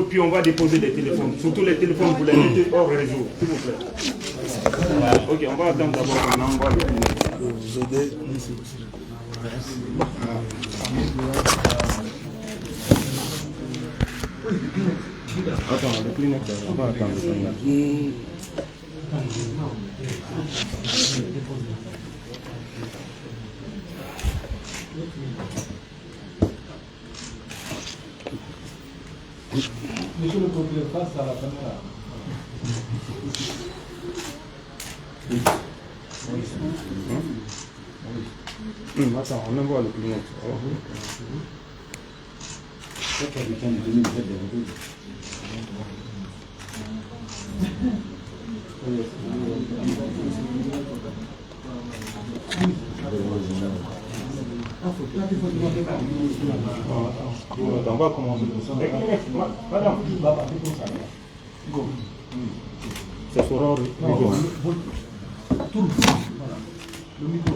Puis on va déposer les téléphones. Surtout les téléphones, vous les mettez hors réseau, s'il vous plaît. Ok, on va attendre d'abord qu'on envoie le vous aider. Attends, le Kleenex, on va attendre le Kleenex. Monsieur le procureur, face à la caméra. Attends, on envoie le Kleenex. On va commencer. Madame, ça sera Le micro.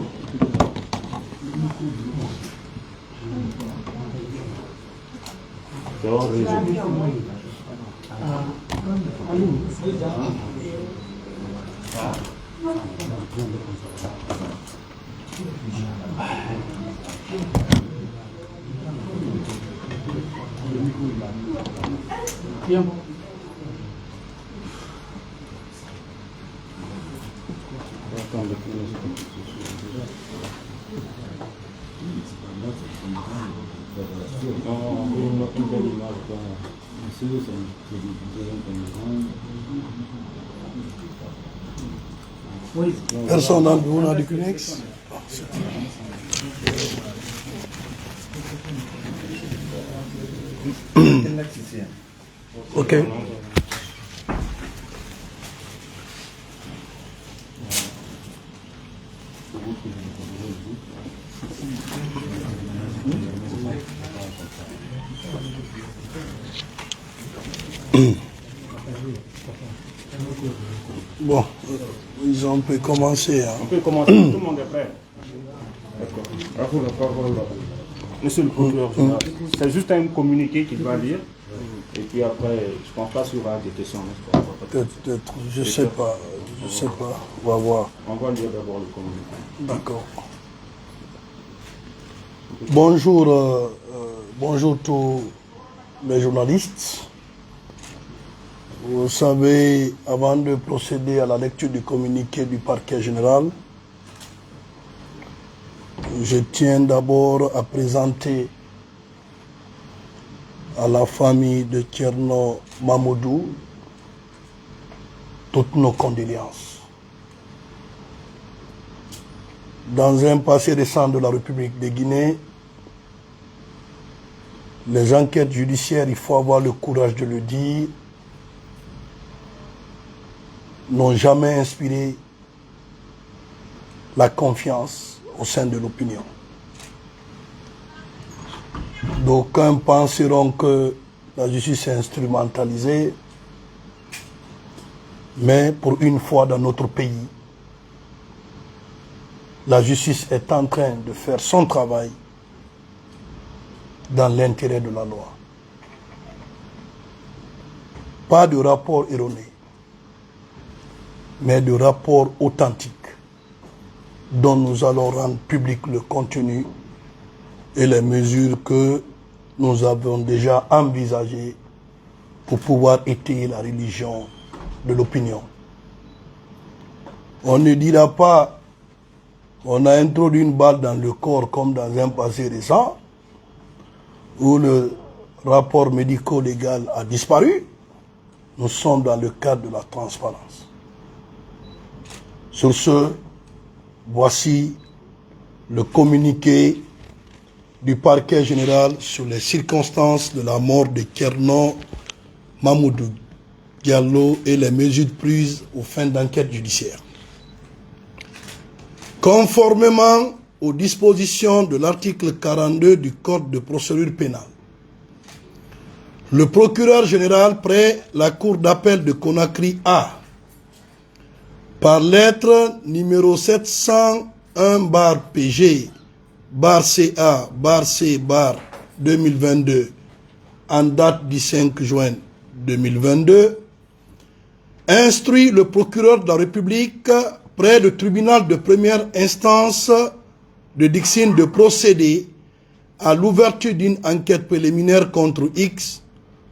c'est hors réseau. Bien. Personne dans le bureau du Kleenex. Ok. Bon, on peut commencer. Hein. On peut commencer, tout le monde est prêt. D'accord. Monsieur le procureur général, c'est juste un communiqué qu'il va lire. Et puis après, je pense pas qu'il y aura des questions. Peut-être, je sais pas. On va voir. On va lire d'abord le communiqué. D'accord. Bonjour, bonjour tous les journalistes. Vous savez, avant de procéder à la lecture du communiqué du parquet général, je tiens d'abord à présenter à la famille de Thierno Mamoudou toutes nos condoléances. Dans un passé récent de la République de Guinée, les enquêtes judiciaires, il faut avoir le courage de le dire, n'ont jamais inspiré la confiance au sein de l'opinion. D'aucuns penseront que la justice est instrumentalisée, mais pour une fois dans notre pays, la justice est en train de faire son travail dans l'intérêt de la loi. Pas de rapport erroné, mais de rapport authentique dont nous allons rendre public le contenu et les mesures que nous avons déjà envisagées pour pouvoir étayer la religion de l'opinion. On ne dira pas on a introduit une balle dans le corps comme dans un passé récent où le rapport médico-légal a disparu. Nous sommes dans le cadre de la transparence. Sur ce, voici le communiqué du parquet général sur les circonstances de la mort de Thierno Mamoudou Diallo et les mesures prises aux fins d'enquête judiciaire. Conformément aux dispositions de l'article 42 du Code de procédure pénale, le procureur général près la Cour d'appel de Conakry A, par lettre numéro 701/PG/CA/C/2022 en date du 5 juin 2022, instruit le procureur de la République près du tribunal de première instance de Dixine de procéder à l'ouverture d'une enquête préliminaire contre X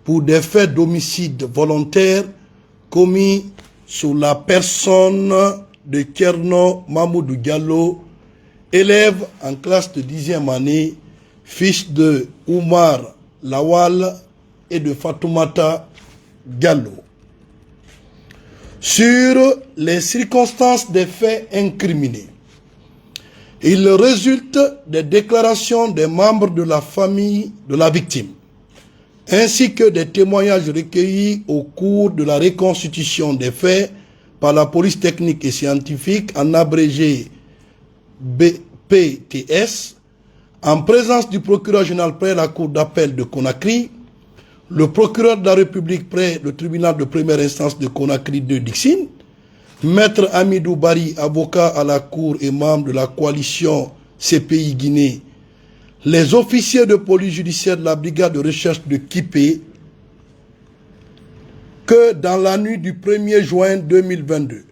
pour des faits d'homicide volontaire commis sur la personne de Kerno Mamoudou Diallo, élève en classe de 10e année, fils de Oumar Lawal et de Fatoumata Diallo. Sur les circonstances des faits incriminés, il résulte des déclarations des membres de la famille de la victime, ainsi que des témoignages recueillis au cours de la reconstitution des faits par la police technique et scientifique, en abrégé BPTS, en présence du procureur général près la cour d'appel de Conakry, le procureur de la République près le tribunal de première instance de Conakry de Dixine, Maître Amidou Bari, avocat à la cour et membre de la coalition CPI Guinée, les officiers de police judiciaire de la brigade de recherche de Kipé, que dans la nuit du 1er juin 2022,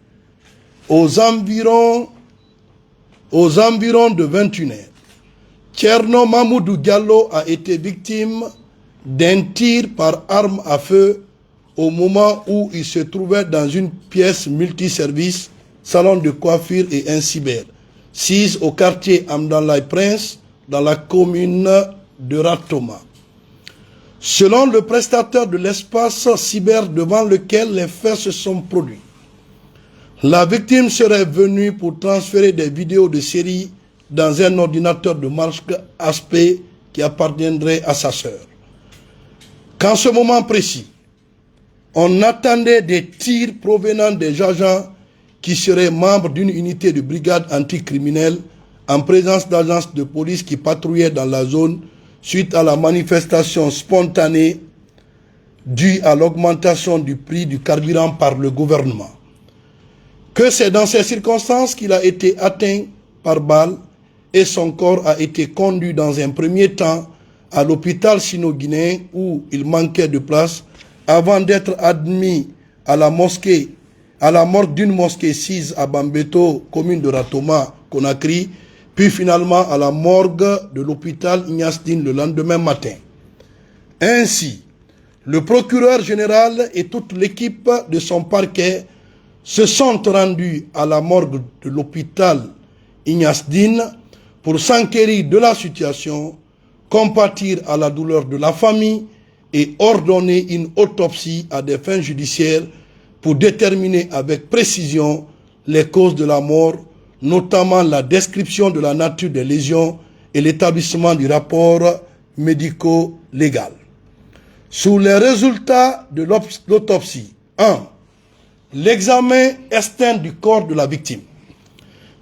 aux environs de 21h, Kerno Mamoudou Diallo a été victime d'un tir par arme à feu au moment où il se trouvait dans une pièce multiservice, salon de coiffure et un cyber, 6 au quartier Amdallah Prince, dans la commune de Ratoma. Selon le prestataire de l'espace cyber devant lequel les faits se sont produits, la victime serait venue pour transférer des vidéos de série dans un ordinateur de marque HP qui appartiendrait à sa sœur. Qu'en ce moment précis, on attendait des tirs provenant des agents qui seraient membres d'une unité de brigade anticriminelle en présence d'agences de police qui patrouillaient dans la zone suite à la manifestation spontanée due à l'augmentation du prix du carburant par le gouvernement. Que c'est dans ces circonstances qu'il a été atteint par balle et son corps a été conduit dans un premier temps à l'hôpital sino-guinéen où il manquait de place avant d'être admis à la morgue d'une mosquée 6 à Bambeto, commune de Ratoma, Conakry, puis finalement à la morgue de l'hôpital Ignasdine le lendemain matin. Ainsi, le procureur général et toute l'équipe de son parquet se sont rendus à la morgue de l'hôpital Ignasdine pour s'enquérir de la situation, compatir à la douleur de la famille et ordonner une autopsie à des fins judiciaires pour déterminer avec précision les causes de la mort, notamment la description de la nature des lésions et l'établissement du rapport médico-légal. Sous les résultats de l'autopsie, 1. L'examen externe du corps de la victime.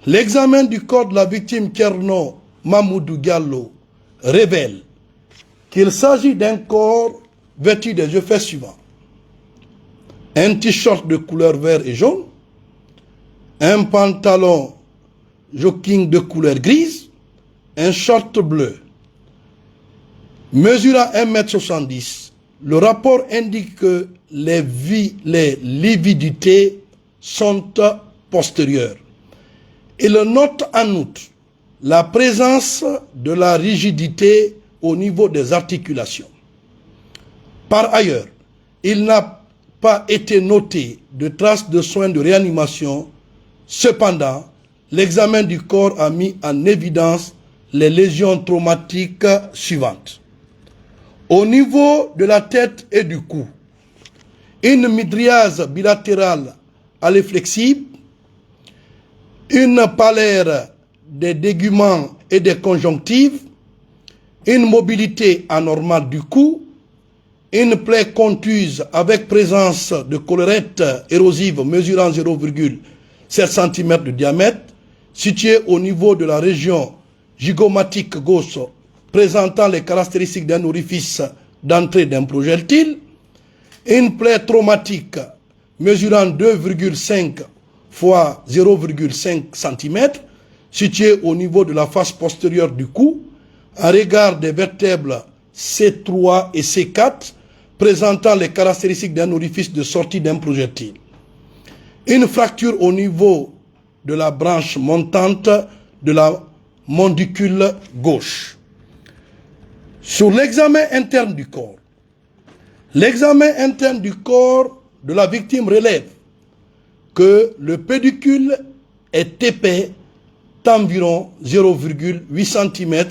L'examen du corps de la victime Kerno Mamoudou Diallo révèle qu'il s'agit d'un corps vêtu des effets suivants: un t-shirt de couleur vert et jaune, un pantalon jogging de couleur grise, un short bleu. Mesurant 1,70 m, le rapport indique que les lividités sont postérieures. Il note en outre la présence de la rigidité au niveau des articulations. Par ailleurs, il n'a pas été noté de traces de soins de réanimation. Cependant, l'examen du corps a mis en évidence les lésions traumatiques suivantes. Au niveau de la tête et du cou, une midriase bilatérale flexible, une pâleur des téguments et des conjonctives, une mobilité anormale du cou, une plaie contuse avec présence de collerette érosive mesurant 0,7 cm de diamètre, située au niveau de la région zygomatique gauche, présentant les caractéristiques d'un orifice d'entrée d'un projectile, une plaie traumatique mesurant 2,5 fois 0,5 cm, située au niveau de la face postérieure du cou, à regard des vertèbres C3 et C4 présentant les caractéristiques d'un orifice de sortie d'un projectile. Une fracture au niveau de la branche montante de la mandibule gauche. Sur l'examen interne du corps, l'examen interne du corps de la victime relève que le pédicule est épais d'environ 0,8 cm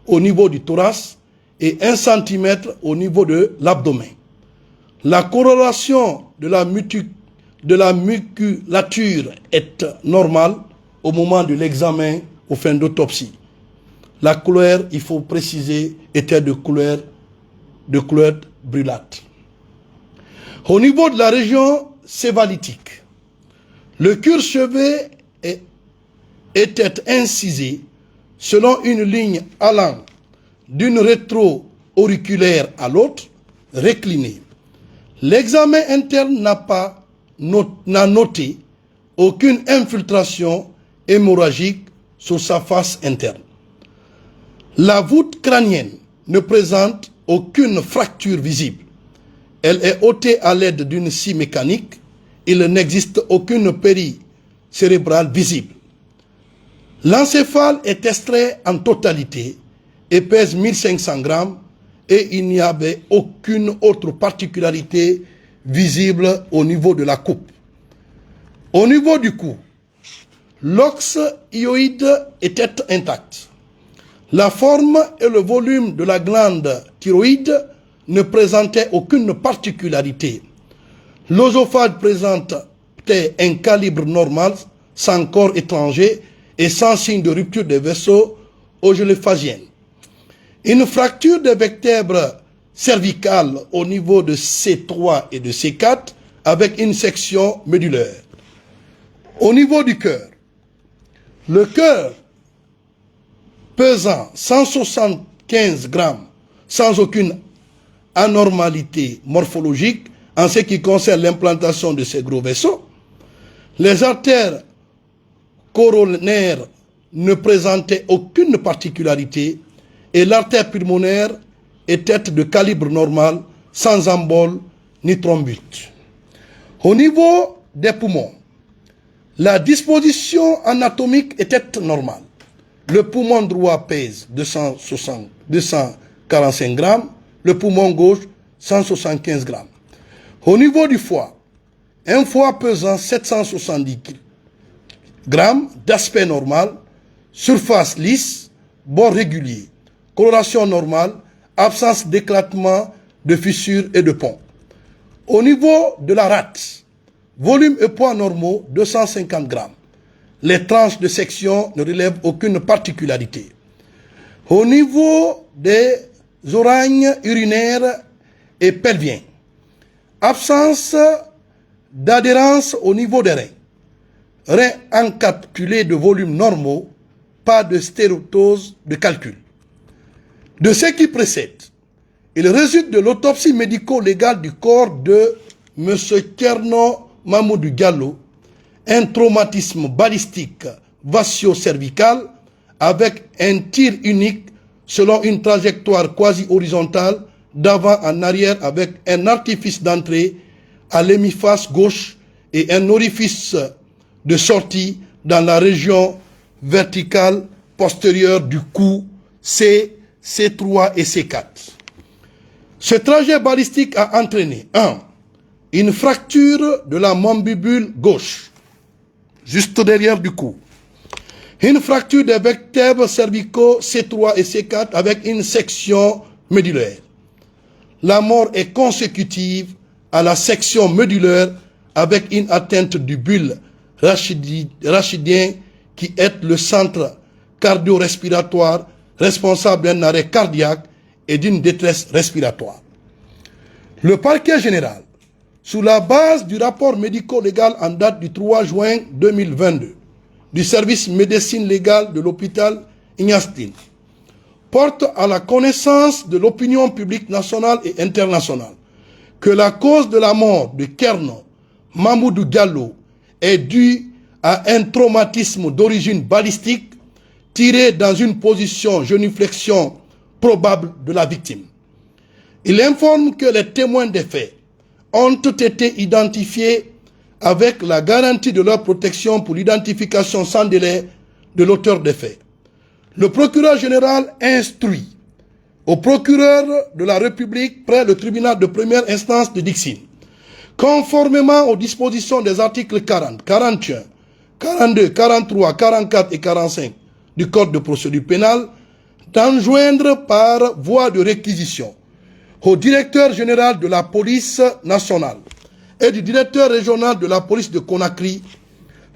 au niveau du thorax et 1 cm au niveau de l'abdomen. La coloration de la musculature est normale au moment de l'examen aux fins d'autopsie. La couleur, il faut préciser, était de couleur brûlante. Au niveau de la région céphalitique, le cuir-chevelu était incisé selon une ligne allant d'une rétro-auriculaire à l'autre, réclinée. L'examen interne n'a noté aucune infiltration hémorragique sur sa face interne. La voûte crânienne ne présente aucune fracture visible. Elle est ôtée à l'aide d'une scie mécanique. Il n'existe aucune péri cérébrale visible. L'encéphale est extrait en totalité et pèse 1500 grammes et il n'y avait aucune autre particularité visible au niveau de la coupe. Au niveau du cou, l'ox hyoïde était intact. La forme et le volume de la glande thyroïde ne présentaient aucune particularité. L'œsophage présentait un calibre normal, sans corps étranger et sans signe de rupture des vaisseaux ogelophagiens. Une fracture des vertèbres cervicales au niveau de C3 et de C4 avec une section médulaire. Au niveau du cœur, le cœur pesant 175 grammes sans aucune anormalité morphologique en ce qui concerne l'implantation de ces gros vaisseaux, les artères coronaires ne présentaient aucune particularité et l'artère pulmonaire était de calibre normal, sans embole ni thrombite. Au niveau des poumons, la disposition anatomique était normale. Le poumon droit pèse 245 grammes, le poumon gauche 175 grammes. Au niveau du foie, un foie pesant 770 grammes d'aspect normal, surface lisse, bord régulier, coloration normale, absence d'éclatement, de fissures et de ponts. Au niveau de la rate, volume et poids normaux 250 grammes. Les tranches de section ne relèvent aucune particularité. Au niveau des oragnes urinaires et pelviens, absence d'adhérence au niveau des reins. Reins encapsulés de volumes normaux, pas de stéatose de calcul. De ce qui précède, il résulte de l'autopsie médico-légale du corps de M. Kerno Mamoudou Diallo un traumatisme balistique vasio-cervical avec un tir unique selon une trajectoire quasi-horizontale d'avant en arrière avec un artifice d'entrée à l'hémiface gauche et un orifice de sortie dans la région verticale postérieure du cou C3 et C4. Ce trajet balistique a entraîné 1. Une fracture de la mandibule gauche, juste derrière du cou. Une fracture des vertèbres cervicaux C3 et C4 avec une section médulaire. La mort est consécutive à la section médulaire avec une atteinte du bulbe rachidien qui est le centre cardio-respiratoire responsable d'un arrêt cardiaque et d'une détresse respiratoire. Le parquet général, sous la base du rapport médico-légal en date du 3 juin 2022 du service médecine légale de l'hôpital Ignastine, porte à la connaissance de l'opinion publique nationale et internationale que la cause de la mort de Kerno Mamoudou Diallo est due à un traumatisme d'origine balistique tiré dans une position génuflexion probable de la victime. Il informe que les témoins des faits ont été identifiés avec la garantie de leur protection pour l'identification sans délai de l'auteur des faits. Le procureur général instruit au procureur de la République près le tribunal de première instance de Dixine, conformément aux dispositions des articles 40, 41, 42, 43, 44 et 45 du Code de procédure pénale, d'enjoindre par voie de réquisition au directeur général de la police nationale et du directeur régional de la police de Conakry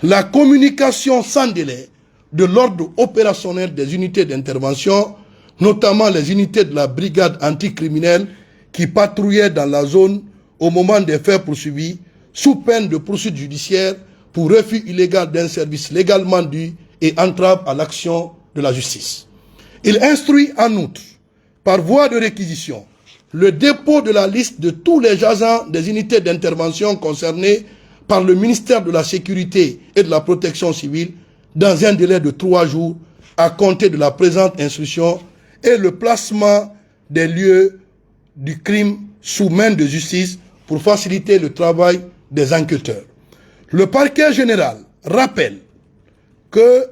la communication sans délai de l'ordre opérationnel des unités d'intervention, notamment les unités de la brigade anticriminelle qui patrouillaient dans la zone au moment des faits poursuivis, sous peine de poursuite judiciaire pour refus illégal d'un service légalement dû et entrave à l'action de la justice. Il instruit en outre, par voie de réquisition, le dépôt de la liste de tous les agents des unités d'intervention concernées par le ministère de la Sécurité et de la Protection civile dans un délai de 3 jours à compter de la présente instruction et le placement des lieux du crime sous main de justice pour faciliter le travail des enquêteurs. Le parquet général rappelle que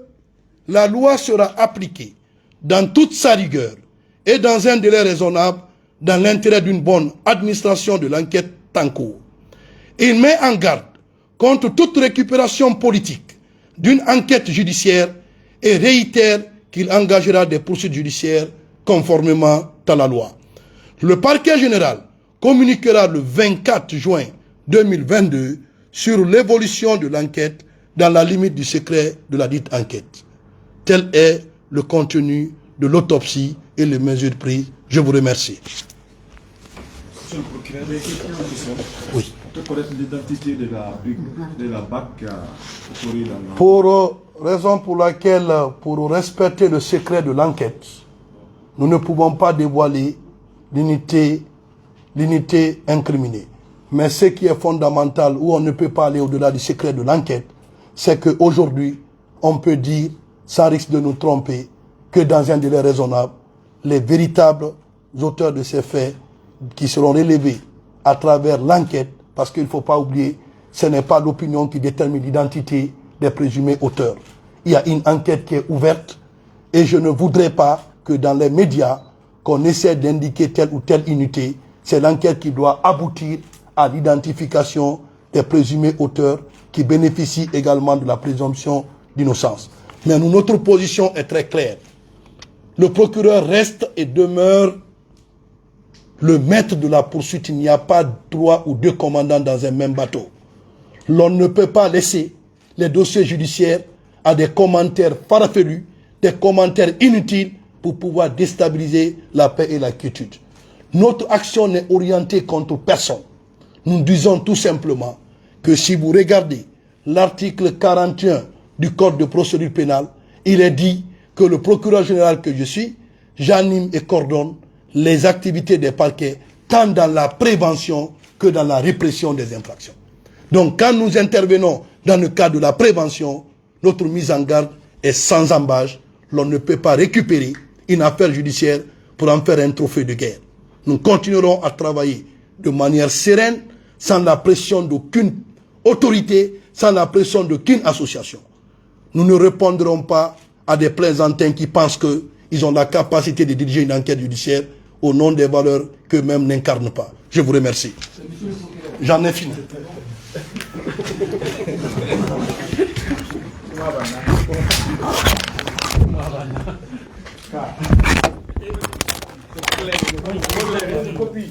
la loi sera appliquée dans toute sa rigueur et dans un délai raisonnable dans l'intérêt d'une bonne administration de l'enquête en cours. Il met en garde contre toute récupération politique d'une enquête judiciaire et réitère qu'il engagera des poursuites judiciaires conformément à la loi. Le parquet général communiquera le 24 juin 2022 sur l'évolution de l'enquête dans la limite du secret de la dite enquête. Tel est le contenu de l'autopsie et les mesures prises. Je vous remercie. Monsieur le procureur, des questions qui sont... Oui. On peut connaître l'identité de la BAC qui a occurru dans la... Pour raison pour laquelle, pour respecter le secret de l'enquête, nous ne pouvons pas dévoiler l'unité incriminée. Mais ce qui est fondamental, où on ne peut pas aller au-delà du secret de l'enquête, c'est qu'aujourd'hui, on peut dire, sans risque de nous tromper, que dans un délai raisonnable, les véritables auteurs de ces faits qui seront relevés à travers l'enquête, parce qu'il ne faut pas oublier, ce n'est pas l'opinion qui détermine l'identité des présumés auteurs. Il y a une enquête qui est ouverte et je ne voudrais pas que dans les médias, qu'on essaie d'indiquer telle ou telle unité. C'est l'enquête qui doit aboutir à l'identification des présumés auteurs qui bénéficient également de la présomption d'innocence. Mais notre position est très claire. Le procureur reste et demeure le maître de la poursuite. Il n'y a pas 3 ou 2 commandants dans un même bateau. L'on ne peut pas laisser les dossiers judiciaires à des commentaires farfelus, des commentaires inutiles pour pouvoir déstabiliser la paix et la quiétude. Notre action n'est orientée contre personne. Nous disons tout simplement que si vous regardez l'article 41 du Code de procédure pénale, il est dit que le procureur général que je suis, j'anime et coordonne les activités des parquets, tant dans la prévention que dans la répression des infractions. Donc quand nous intervenons dans le cadre de la prévention, notre mise en garde est sans embâche. L'on ne peut pas récupérer une affaire judiciaire pour en faire un trophée de guerre. Nous continuerons à travailler de manière sereine, sans la pression d'aucune autorité, sans la pression d'aucune association. Nous ne répondrons pas à des plaisantins qui pensent qu'ils ont la capacité de diriger une enquête judiciaire au nom des valeurs qu'eux-mêmes n'incarnent pas. Je vous remercie. J'en ai fini. Copie.